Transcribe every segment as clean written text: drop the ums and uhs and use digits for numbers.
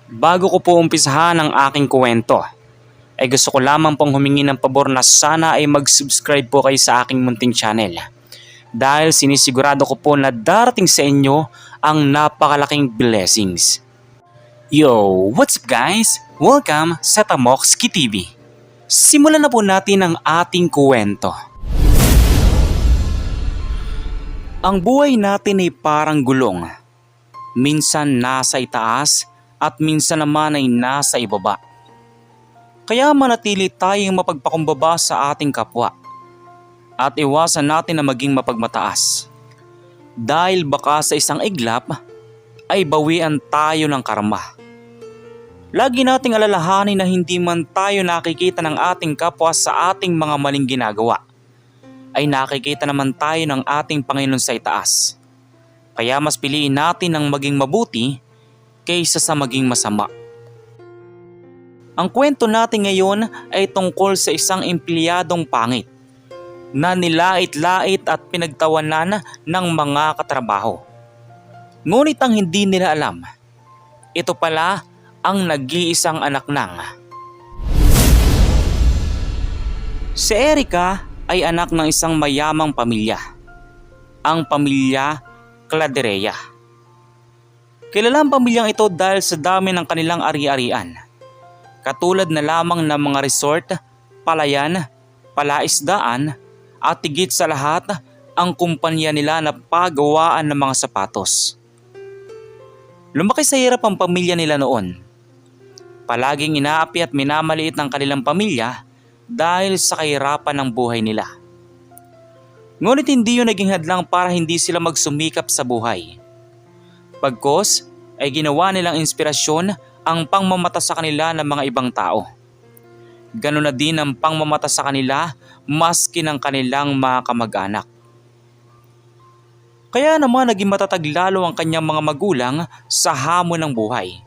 Bago ko po umpisahan ang aking kwento, ay gusto ko lamang pong humingi ng pabor na sana ay mag-subscribe po kayo sa aking munting channel. Dahil sinisigurado ko po na darating sa inyo ang napakalaking blessings. Yo, what's up guys? Welcome sa Tamokski TV. Simulan na po natin ang ating kwento. Ang buhay natin ay parang gulong. Minsan nasa itaas at minsan naman ay nasa ibaba. Kaya manatili tayong mapagpakumbaba sa ating kapwa at iwasan natin na maging mapagmataas. Dahil baka sa isang iglap ay bawian tayo ng karma. Lagi nating alalahanin na hindi man tayo nakikita ng ating kapwa sa ating mga maling ginagawa, ay nakikita naman tayo ng ating Panginoon sa itaas. Kaya mas piliin natin ang maging mabuti kaysa sa maging masama. Ang kwento natin ngayon ay tungkol sa isang empleyadong pangit na nilait-lait at pinagtawanan ng mga katrabaho. Ngunit ang hindi nila alam, ito pala ang nag-iisang anak ng. Si Erica ay anak ng isang mayamang pamilya, ang pamilya Claderea. Kilala ang pamilyang ito dahil sa dami ng kanilang ari-arian. Katulad na lamang ng mga resort, palayan, palaisdaan at higit sa lahat ang kumpanya nila na pagawaan ng mga sapatos. Lumaki sa hirap ang pamilya nila noon. Palaging inaapi at minamaliit ng kanilang pamilya dahil sa kahirapan ng buhay nila. Ngunit hindi yun naging hadlang para hindi sila magsumikap sa buhay. Pagkos ay ginawa nilang inspirasyon ang pangmamata sa kanila ng mga ibang tao. Ganun na din ang pangmamata sa kanila maski ng kanilang mga kamag-anak. Kaya naman naging matatag lalo ang kanyang mga magulang sa hamon ng buhay.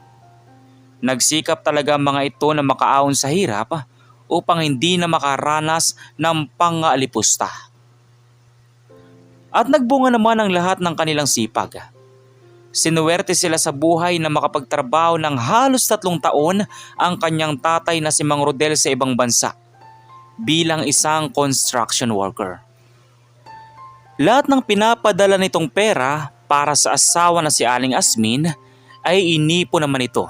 Nagsikap talaga ang mga ito na makaahon sa hirap upang hindi na makaranas ng pang-aalipusta. At nagbunga naman ang lahat ng kanilang sipag. Sinuwerte sila sa buhay na makapagtrabaho ng halos 3 taon ang kanyang tatay na si Mang Rodel sa ibang bansa bilang isang construction worker. Lahat ng pinapadala nitong pera para sa asawa na si Aling Asmin ay inipon naman ito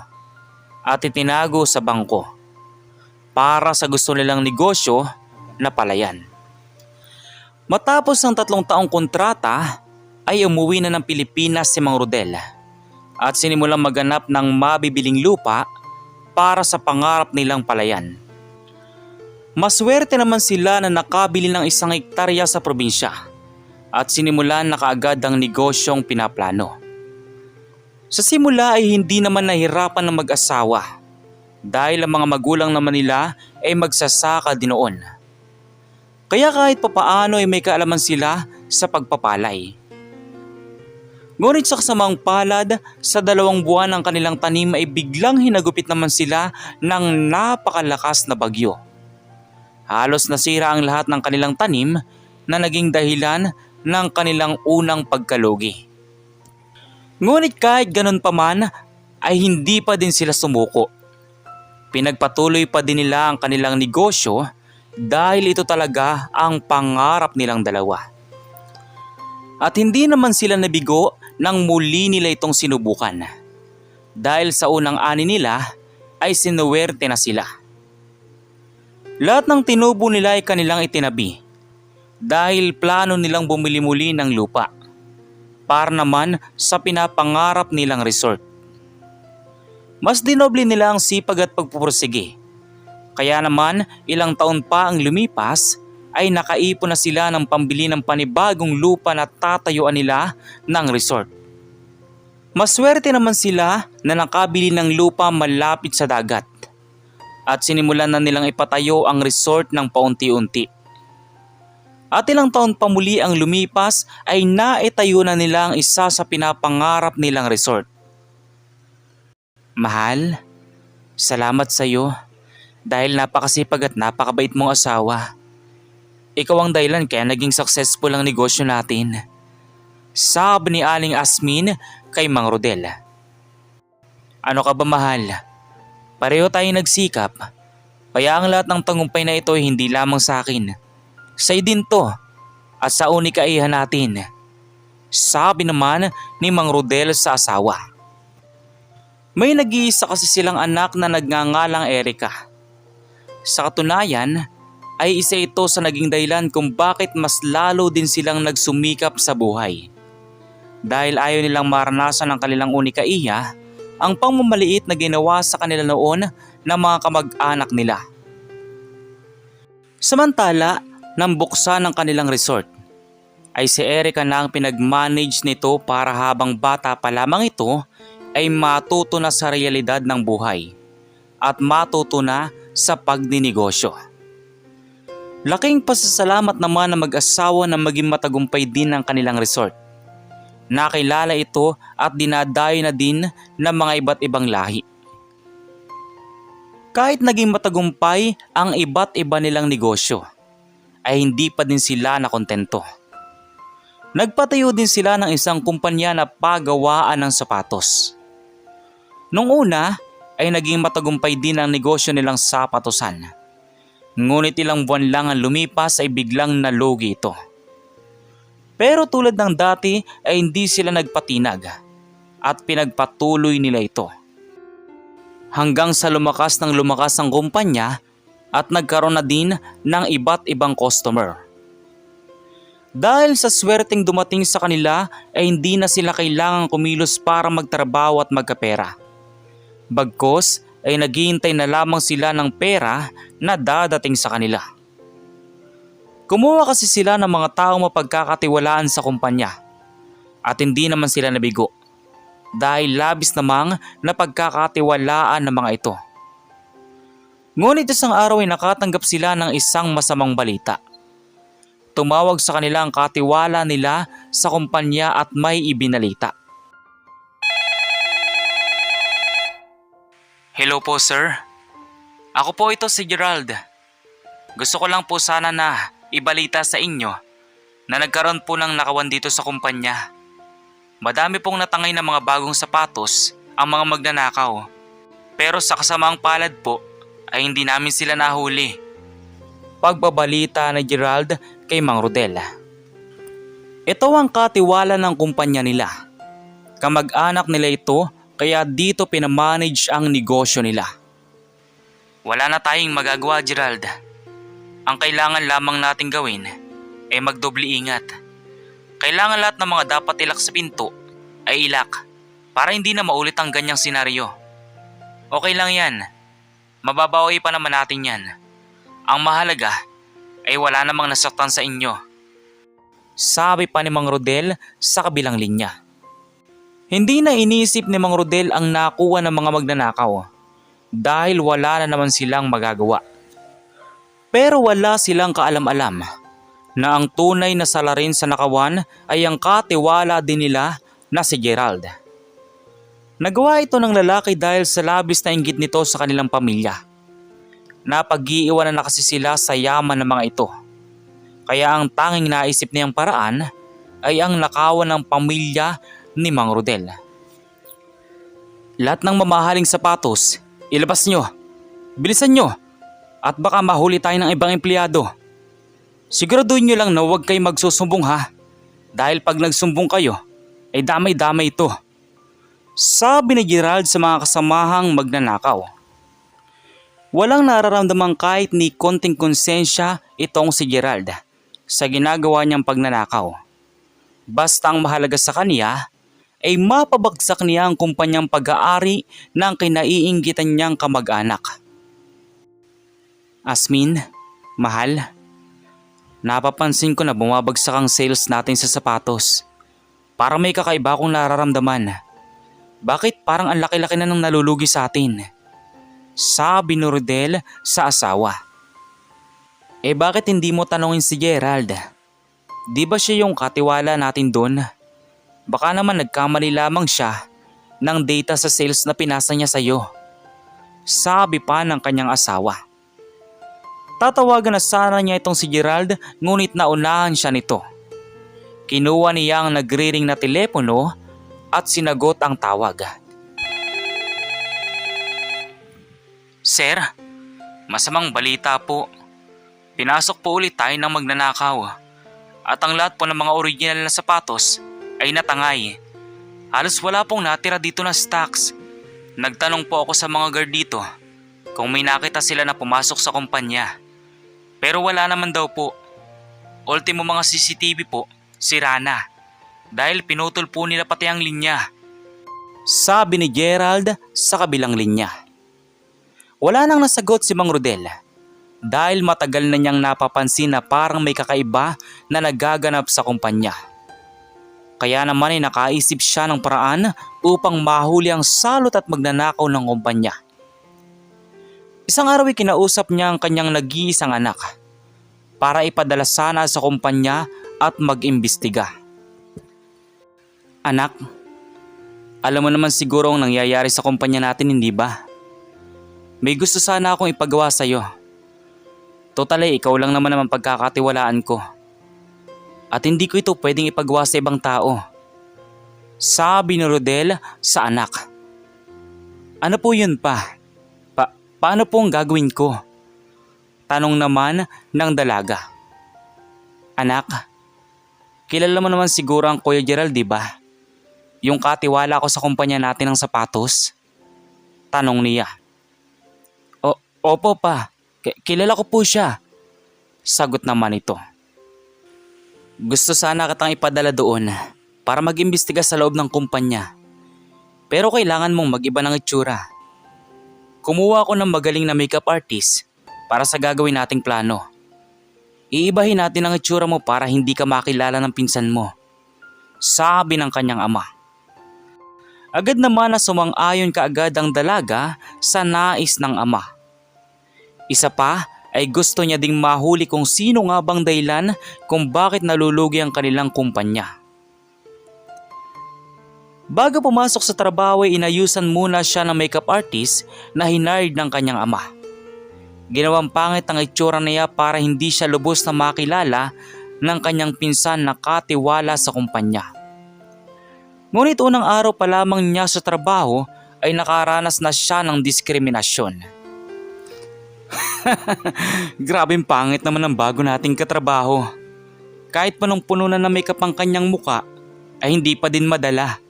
at itinago sa bangko para sa gusto nilang negosyo na palayan. Matapos ng 3 taong kontrata ay umuwi na ng Pilipinas si Mang Rodel at sinimulang maghanap ng mabibiling lupa para sa pangarap nilang palayan. Maswerte naman sila na nakabili ng 1 hektarya sa probinsya at sinimulan na kaagad ang negosyong pinaplano. Sa simula ay hindi naman nahirapan ng mag-asawa dahil ang mga magulang naman nila ay magsasaka din noon. Kaya kahit papaano ay may kaalaman sila sa pagpapalay. Ngunit sa kasamang palad, sa 2 buwan ng kanilang tanim ay biglang hinagupit naman sila ng napakalakas na bagyo. Halos nasira ang lahat ng kanilang tanim na naging dahilan ng kanilang unang pagkalugi. Ngunit kahit ganun pa man ay hindi pa din sila sumuko. Pinagpatuloy pa din nila ang kanilang negosyo dahil ito talaga ang pangarap nilang dalawa. At hindi naman sila nabigo nang muli nila itong sinubukan. Dahil sa unang ani nila ay sinuwerte na sila. Lahat ng tinubo nila ay kanilang itinabi dahil plano nilang bumili muli ng lupa para naman sa pinapangarap nilang resort. Mas dinoble nila ang sipag at pagpupursige. Kaya naman ilang taon pa ang lumipas ay nakaipon na sila ng pambili ng panibagong lupa na tatayuan nila ng resort. Maswerte naman sila na nakabili ng lupa malapit sa dagat at sinimulan na nilang ipatayo ang resort ng paunti-unti. At ilang taon pa muli ang lumipas ay naitayo na nila ang isa sa pinapangarap nilang resort. Mahal, salamat sa iyo dahil napakasipag at napakabait mong asawa. Ikaw ang dahilan kaya naging successful ang negosyo natin. Sabi ni Aling Asmin kay Mang Rodel. Ano ka ba mahal? Pareho tayong nagsikap. Kaya ang lahat ng tagumpay na ito ay hindi lamang sa akin. Sa'yo din to at sa unikaihan natin. Sabi naman ni Mang Rodel sa asawa. May nag-iisa kasi silang anak na nagngangalang Erica. Sa katunayan ay isa ito sa naging dahilan kung bakit mas lalo din silang nagsumikap sa buhay. Dahil ayaw nilang maranasan ng kanilang unikaiya ang pangmamaliit na ginawa sa kanila noon ng mga kamag-anak nila. Samantala, nang buksan ng kanilang resort, ay si Erica na ang pinag-manage nito para habang bata pa lamang ito ay matuto na sa realidad ng buhay at matuto na sa pagninegosyo. Laking pasasalamat naman ng mag-asawa na maging matagumpay din ang kanilang resort. Nakilala ito at dinadayo na din ng mga iba't ibang lahi. Kahit naging matagumpay ang iba't iba nilang negosyo, ay hindi pa din sila nakontento. Nagpatayo din sila ng isang kumpanya na paggawaan ng sapatos. Nung una ay naging matagumpay din ang negosyo nilang sapatosan. Ngunit ilang buwan lang ang lumipas ay biglang nalugi ito. Pero tulad ng dati ay hindi sila nagpatinag at pinagpatuloy nila ito. Hanggang sa lumakas ang kumpanya at nagkaroon na din ng iba't ibang customer. Dahil sa swerteng dumating sa kanila ay hindi na sila kailangang kumilos para magtrabaho at magkapera. Bagkus ay naghihintay na lamang sila ng pera na dadating sa kanila. Kumuha kasi sila ng mga taong mapagkakatiwalaan sa kumpanya at hindi naman sila nabigo dahil labis namang napagkakatiwalaan ng mga ito. Ngunit isang araw ay nakatanggap sila ng isang masamang balita. Tumawag sa kanila ang katiwala nila sa kumpanya at may ibinalita. Hello po sir. Ako po ito si Gerald. Gusto ko lang po sana na ibalita sa inyo na nagkaroon po ng nakawan dito sa kumpanya. Madami pong natangay na mga bagong sapatos ang mga magnanakaw. Pero sa kasamaang palad po ay hindi namin sila nahuli. Pagbabalita ni Gerald kay Mang Rodel. Ito ang katiwala ng kumpanya nila. Kamag-anak nila ito kaya dito pinamanage ang negosyo nila. Wala na tayong magagawa, Gerald. Ang kailangan lamang nating gawin ay magdoble ingat. Kailangan lahat ng mga dapat ilak sa pinto ay ilak para hindi na maulit ang ganyang senaryo. Okay lang yan. Mababawi pa naman natin yan. Ang mahalaga ay wala namang nasaktan sa inyo. Sabi pa ni Mang Rodel sa kabilang linya. Hindi na iniisip ni Mang Rodel ang nakuha ng mga magnanakaw dahil wala na naman silang magagawa. Pero wala silang kaalam-alam na ang tunay na salarin sa nakawan ay ang katiwala din nila na si Gerald. Nagawa ito ng lalaki dahil sa labis na inggit nito sa kanilang pamilya. Napag-iiwanan na kasi sila sa yaman ng mga ito. Kaya ang tanging naisip niyang paraan ay ang nakawan ng pamilya ni Mang Rodel. Lahat ng mamahaling sapatos, ilabas nyo. Bilisan nyo. At baka mahuli tayo ng ibang empleyado. Siguraduhin nyo lang na huwag kayo magsusumbong ha. Dahil pag nagsumbong kayo, ay damay-damay ito. Sabi ni Gerald sa mga kasamahang magnanakaw. Walang nararamdaman kahit ni konting konsensya itong si Gerald sa ginagawa niyang pagnanakaw. Basta ang mahalaga sa kanya ay mapabagsak niya ang kumpanyang pag-aari ng kinaiinggitan niyang kamag-anak. Asmin, mahal, napapansin ko na bumabagsak ang sales natin sa sapatos. Parang may kakaiba akong nararamdaman. Bakit parang ang laki-laki na nang nalulugi sa atin? Sabi ni Rodel sa asawa. Bakit hindi mo tanongin si Gerald? Di ba siya yung katiwala natin doon? Baka naman nagkamali lamang siya ng data sa sales na pinasa niya sa'yo. Sabi pa ng kanyang asawa. Tatawagan na sana niya itong si Gerald ngunit naunahan siya nito. Kinuha niya ang nagre-ring na telepono at sinagot ang tawag. Sir, masamang balita po. Pinasok po ulit tayo ng magnanakaw. At ang lahat po ng mga original na sapatos ay natangay. Halos wala pong natira dito na stocks. Nagtanong po ako sa mga guard dito kung may nakita sila na pumasok sa kumpanya. Pero wala naman daw po. Ultimo mga CCTV po, sira na. Dahil pinutol po nila pati ang linya. Sabi ni Gerald sa kabilang linya. Wala nang nasagot si Mang Rodel. Dahil matagal na niyang napapansin na parang may kakaiba na nagaganap sa kumpanya. Kaya naman ay nakaisip siya ng paraan upang mahuli ang salot at magnanakaw ng kumpanya. Isang araw ay kinausap niya ang kanyang nag-iisang anak para ipadala sana sa kumpanya at mag-imbestiga. Anak, alam mo naman siguro ang nangyayari sa kumpanya natin, hindi ba? May gusto sana akong ipagawa sa'yo. Total ay ikaw lang naman ang pagkakatiwalaan ko. At hindi ko ito pwedeng ipagawa sa ibang tao. Sabi ni Rodel sa anak. Ano po yun pa? Paano po ang gagawin ko? Tanong naman ng dalaga. Anak, kilala mo naman siguro ang Kuya Gerald, di ba? Yung katiwala ko sa kumpanya natin ng sapatos? Tanong niya. Opo pa, kilala ko po siya. Sagot naman ito. Gusto sana kitang ipadala doon para mag-imbestiga sa loob ng kumpanya. Pero kailangan mong mag-iba ng itsura. Kumuha ako ng magaling na makeup artist para sa gagawin nating plano. Iibahin natin ang itsura mo para hindi ka makilala ng pinsan mo. Sabi ng kanyang ama. Agad naman na sumang-ayon kaagad ang dalaga sa nais ng ama. Isa pa ay gusto niya ding mahuli kung sino nga bang dahilan kung bakit nalulugi ang kanilang kumpanya. Bago pumasok sa trabaho ay inayusan muna siya ng makeup artist na hinired ng kanyang ama. Ginawang pangit ang itsura niya para hindi siya lubos na makilala ng kanyang pinsan na katiwala sa kumpanya. Ngunit unang araw pa lamang niya sa trabaho ay nakaranas na siya ng diskriminasyon. Grabeng pangit naman ang bago nating katrabaho. Kahit punong-puno na ng makeup ang kanyang muka ay hindi pa din madala.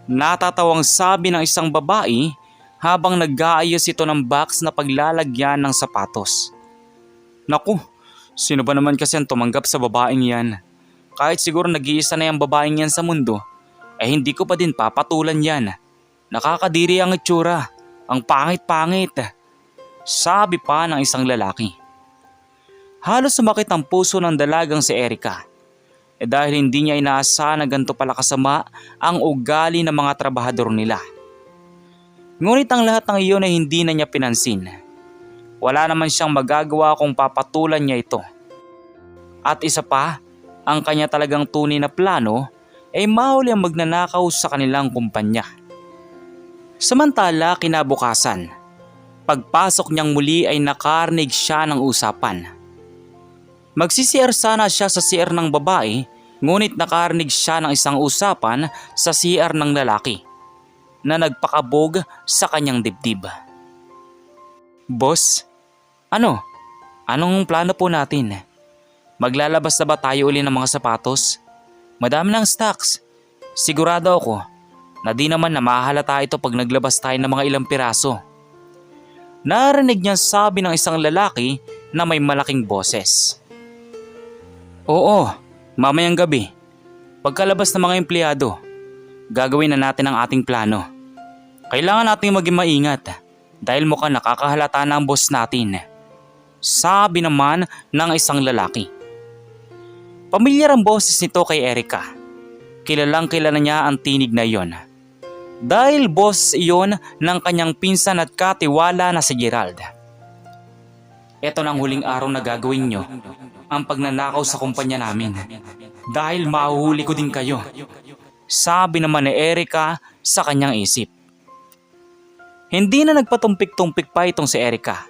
Natatawang sabi ng isang babae habang nag-aayos ito ng box na paglalagyan ng sapatos. Naku, sino ba naman kasi ang tumanggap sa babaeng yan? Kahit siguro nag-iisa na yung babaeng yan sa mundo, ay hindi ko pa din papatulan yan. Nakakadiri ang itsura. Ang pangit-pangit. Sabi pa ng isang lalaki. Halos sumakit ang puso ng dalagang si Erica. Dahil hindi niya inaasahan na ganito pala kasama ang ugali ng mga trabahador nila. Ngunit ang lahat ng iyon ay hindi na niya pinansin. Wala naman siyang magagawa kung papatulan niya ito. At isa pa, ang kanya talagang tunay na plano ay mahuli ang magnanakaw sa kanilang kumpanya. Samantala kinabukasan, pagpasok niyang muli ay nakarinig siya ng usapan. Magsi-CR sana siya sa CR ng babae, ngunit nakarinig siya ng isang usapan sa CR ng lalaki na nagpakabog sa kanyang dibdib. Boss, anong plano po natin? Maglalabas na ba tayo uli ng mga sapatos? Madami ng stocks. Sigurado ako na di naman na mahalata ito pag naglabas tayo ng mga ilang piraso. Narinig niya sabi ng isang lalaki na may malaking boses. Oo, mamayang gabi. Pagkalabas ng mga empleyado, gagawin na natin ang ating plano. Kailangan natin maging maingat dahil mukhang nakakahalata na ang boss natin. Sabi naman ng isang lalaki. Pamilyar ang boses nito kay Erica. Kilalang kilala niya ang tinig na iyon. Dahil boss iyon ng kanyang pinsan at katiwala na si Gerald. Ito na ang huling araw na gagawin nyo, ang pagnanakaw sa kumpanya namin. Dahil mahuhuli ko din kayo. Sabi naman ni Erica sa kanyang isip. Hindi na nagpatumpik-tumpik pa itong si Erica.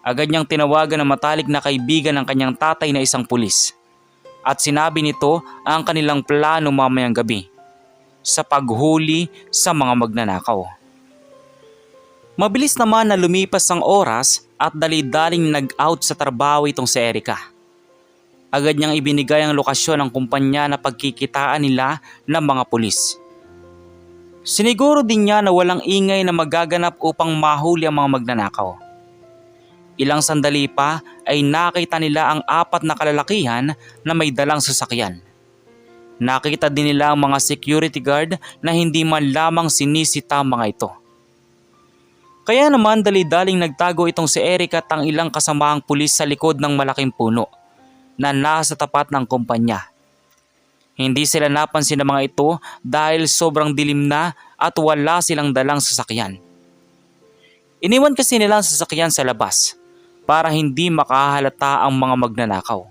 Agad niyang tinawagan ng matalik na kaibigan ng kanyang tatay na isang pulis. At sinabi nito ang kanilang plano mamayang gabi sa paghuli sa mga magnanakaw. Mabilis naman na lumipas ang oras at dali-daling nag-out sa trabaho itong si Erica. Agad niyang ibinigay ang lokasyon ng kumpanya na pagkikitaan nila ng mga pulis. Siniguro din niya na walang ingay na magaganap upang mahuli ang mga magnanakaw. Ilang sandali pa ay nakita nila ang 4 na kalalakihan na may dalang sasakyan. Nakita din nila ang mga security guard na hindi man lamang sinisita ang mga ito. Kaya naman dali-daling nagtago itong si Erica at ang ilang kasamahang pulis sa likod ng malaking puno na nasa tapat ng kumpanya. Hindi sila napansin ng mga ito dahil sobrang dilim na at wala silang dalang sasakyan. Iniwan kasi nila ang sasakyan sa labas para hindi makahalata ang mga magnanakaw.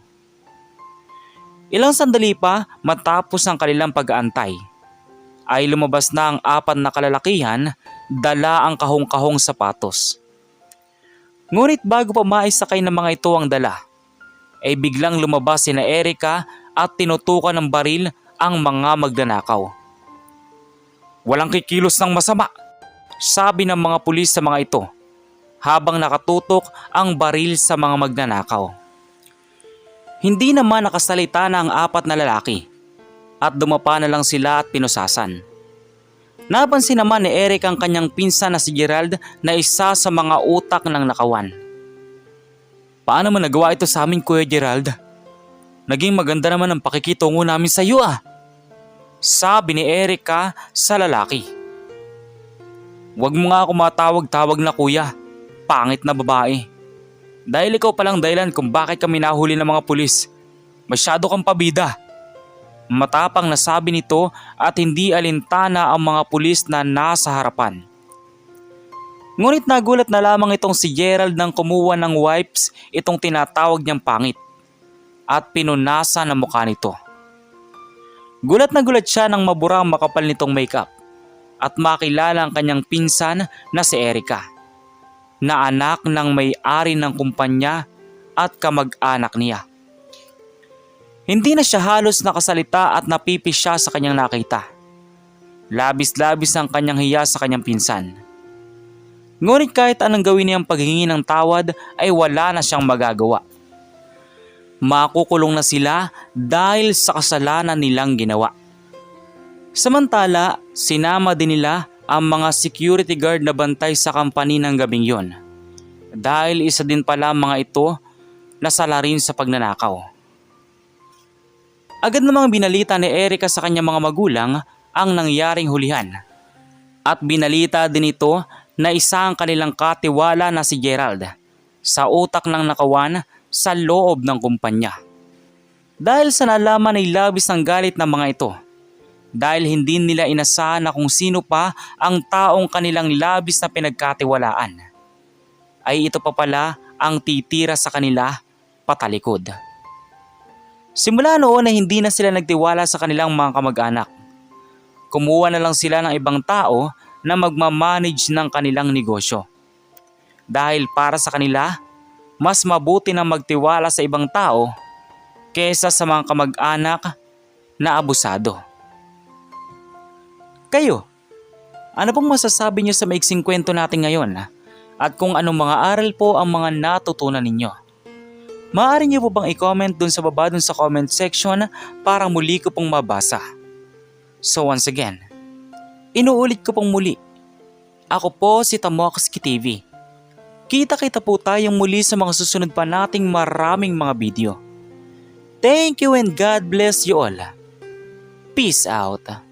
Ilang sandali pa matapos ang kanilang pag-aantay ay lumabas na ang 4 na kalalakihan, dala ang kahong-kahong sapatos. Ngunit bago pa maisakay ng mga ito ang dala, ay biglang lumabas sina Erica at tinutukan ng baril ang mga magnanakaw. "Walang kikilos ng masama," sabi ng mga pulis sa mga ito habang nakatutok ang baril sa mga magnanakaw. Hindi naman nakasalita na ang 4 na lalaki at dumapa na lang sila at pinusasan. Napansin naman ni Eric ang kanyang pinsan na si Gerald na isa sa mga utak ng nakawan. "Paano mo nagawa ito sa amin, Kuya Gerald? Naging maganda naman ang pakikitungo namin sa iyo ah," sabi ni Erica sa lalaki. "Huwag mo nga ako matawag-tawag na kuya, pangit na babae. Dahil ikaw palang dahilan kung bakit kami nahuli ng mga pulis. Masyado kang pabida." Matapang na sabi nito at hindi alintana ang mga pulis na nasa harapan. Ngunit nagulat na lamang itong si Gerald nang kumuha ng wipes itong tinatawag niyang pangit at pinunasan ang mukha nito. Gulat na gulat siya nang mabura ang makapal nitong makeup at makilala ang kanyang pinsan na si Erica, na anak ng may-ari ng kumpanya at kamag-anak niya. Hindi na siya halos nakasalita at napipi siya sa kanyang nakita. Labis-labis ang kanyang hiya sa kanyang pinsan. Ngunit kahit anong gawin niyang paghingi ng tawad ay wala na siyang magagawa. Makukulong na sila dahil sa kasalanan nilang ginawa. Samantala, sinama din nila ang mga security guard na bantay sa company ng gabing yon. Dahil isa din pala mga ito na salarin sa pagnanakaw. Agad namang binalita ni Erica sa kanyang mga magulang ang nangyaring hulihan. At binalita din ito na isa ang kanilang katiwala na si Gerald sa utak ng nakawan sa loob ng kumpanya. Dahil sa nalaman ay labis ng galit ng mga ito. Dahil hindi nila inasahan na kung sino pa ang taong kanilang labis na pinagkatiwalaan, ay ito pa pala ang titira sa kanila patalikod. Simula noon ay hindi na sila nagtiwala sa kanilang mga kamag-anak. Kumuha na lang sila ng ibang tao na magmamanage ng kanilang negosyo. Dahil para sa kanila, mas mabuti na magtiwala sa ibang tao kaysa sa mga kamag-anak na abusado. Kayo, ano pong masasabi niyo sa maiksing kwento natin ngayon? At kung anong mga aral po ang mga natutunan ninyo? Maaari niyo po bang i-comment dun sa baba dun sa comment section para muli ko pong mabasa. So once again, inuulit ko pong muli. Ako po si Tamoxki TV. Kita-kita po tayong muli sa mga susunod pa nating maraming mga video. Thank you and God bless you all. Peace out.